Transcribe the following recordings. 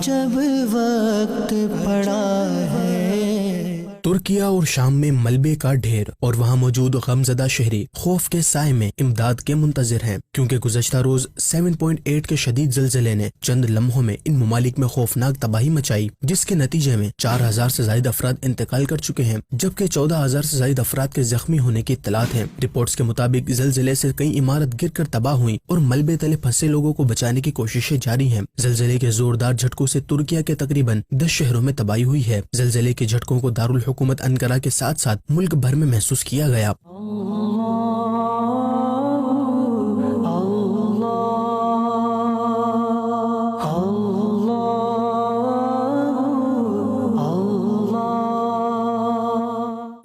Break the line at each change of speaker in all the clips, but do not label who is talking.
جب وقت پڑا ہے۔
ترکیہ اور شام میں ملبے کا ڈھیر اور وہاں موجود غمزدہ شہری خوف کے سائے میں امداد کے منتظر ہیں، کیونکہ گزشتہ روز 7.8 کے شدید زلزلے نے چند لمحوں میں ان ممالک میں خوفناک تباہی مچائی، جس کے نتیجے میں 4000 سے زائد افراد انتقال کر چکے ہیں، جبکہ 14000 سے زائد افراد کے زخمی ہونے کی اطلاعات ہیں۔ رپورٹس کے مطابق زلزلے سے کئی عمارت گر کر تباہ ہوئی اور ملبے تلے پھنسے لوگوں کو بچانے کی کوششیں جاری ہیں۔ زلزلے کے زوردار جھٹکوں سے ترکیہ کے تقریباً 10 شہروں میں تباہی ہوئی ہے۔ زلزلے کے جھٹکوں کو دارالحکومت انقرہ کے ساتھ ساتھ ملک بھر میں محسوس کیا گیا۔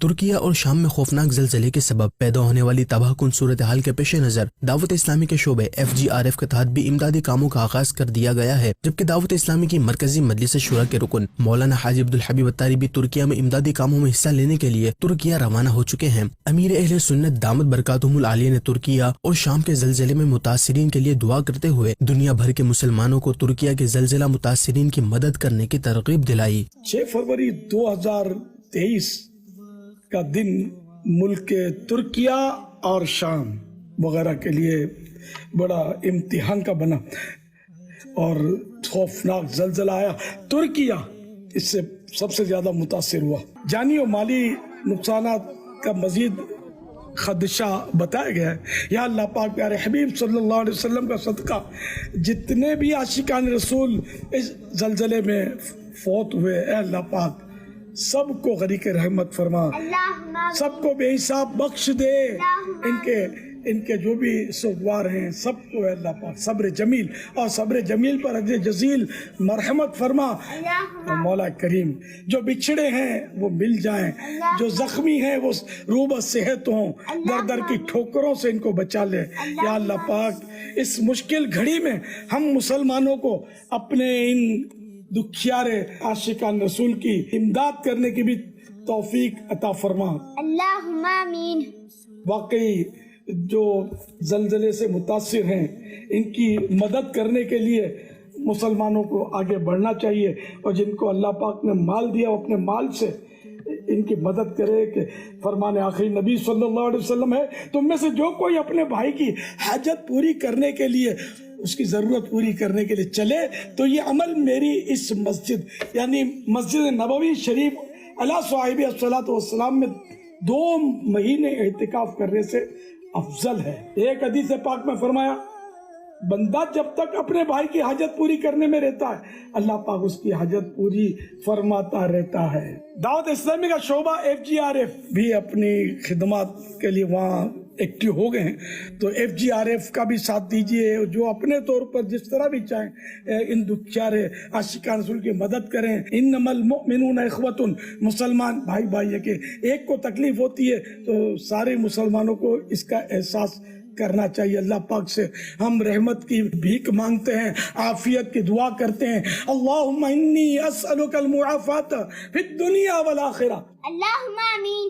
ترکیہ اور شام میں خوفناک زلزلے کے سبب پیدا ہونے والی تباہ کن صورتحال کے پیش نظر دعوت اسلامی کے شعبے FGRF کے تحت بھی امدادی کاموں کا آغاز کر دیا گیا ہے، جبکہ دعوت اسلامی کی مرکزی مجلس شورا کے رکن مولانا حاجی عبدالحبیب اتاری بھی ترکیہ میں امدادی کاموں میں حصہ لینے کے لیے ترکیہ روانہ ہو چکے ہیں۔ امیر اہل سنت دامت برکاتہم العالیہ نے ترکیہ اور شام کے زلزلے میں متاثرین کے لیے دعا کرتے ہوئے دنیا بھر کے مسلمانوں کو ترکیہ کے زلزلہ متاثرین کی مدد کرنے کی ترغیب دلائی۔
6 فروری 2023 کا دن ملک ترکیہ اور شام وغیرہ کے لیے بڑا امتحان کا بنا اور خوفناک زلزلہ آیا۔ ترکیہ اس سے سب سے زیادہ متاثر ہوا۔ جانی و مالی نقصانات کا مزید خدشہ بتایا گیا ہے۔ یا اللہ پاک پیارے حبیب صلی اللہ علیہ وسلم کا صدقہ جتنے بھی عاشقان رسول اس زلزلے میں فوت ہوئے، اے اللہ پاک سب کو غریق رحمت فرما، سب کو بے حساب بخش دے، ان کے جو بھی سوگوار ہیں سب کو اے اللہ پاک صبر جمیل اور صبر جمیل پر اجر جزیل مرحمت فرما۔ اور مولا کریم جو بچھڑے ہیں وہ مل جائیں، جو زخمی ہیں وہ روبہ صحت ہوں، در در کی ٹھوکروں سے ان کو بچا لے۔ یا اللہ پاک اس مشکل گھڑی میں ہم مسلمانوں کو اپنے ان دکھیارے عاشقان رسول کی امداد کرنے کی بھی توفیق عطا فرما۔
اللہم آمین۔
واقعی جو زلزلے سے متاثر ہیں ان کی مدد کرنے کے لیے مسلمانوں کو آگے بڑھنا چاہیے، اور جن کو اللہ پاک نے مال دیا وہ اپنے مال سے ان کی مدد کرے۔ کہ فرمان آخری نبی صلی اللہ علیہ وسلم ہے، تم میں سے جو کوئی اپنے بھائی کی حاجت پوری کرنے کے لیے، اس کی ضرورت پوری کرنے کے لیے چلے تو یہ عمل میری اس مسجد یعنی مسجد نبوی شریف علی صاحب الصلاۃ والسلام میں 2 مہینے اعتکاف کرنے سے افضل ہے۔ ایک حدیث پاک میں فرمایا بندہ جب تک اپنے بھائی کی حاجت پوری کرنے میں رہتا ہے اللہ پاک اس کی حاجت پوری فرماتا رہتا ہے۔ دعوت اسلامی کا شعبہ FGRF بھی اپنی خدمات کے لیے وہاں ایکٹیو ہو گئے ہیں، تو FGRF کا بھی ساتھ دیجیے، جو اپنے طور پر جس طرح بھی چاہیں ان دکھیارے عاشقان رسول کی مدد کریں۔ انما المؤمنون اخوۃ، مسلمان بھائی بھائی ہے، کہ ایک کو تکلیف ہوتی ہے تو سارے مسلمانوں کو اس کا احساس کرنا چاہیے۔ اللہ پاک سے ہم رحمت کی بھیک مانگتے ہیں، عافیت کی دعا کرتے ہیں۔ اللہم انی اسألک المعافات فی الدنیا والآخرہ۔
اللہم آمین۔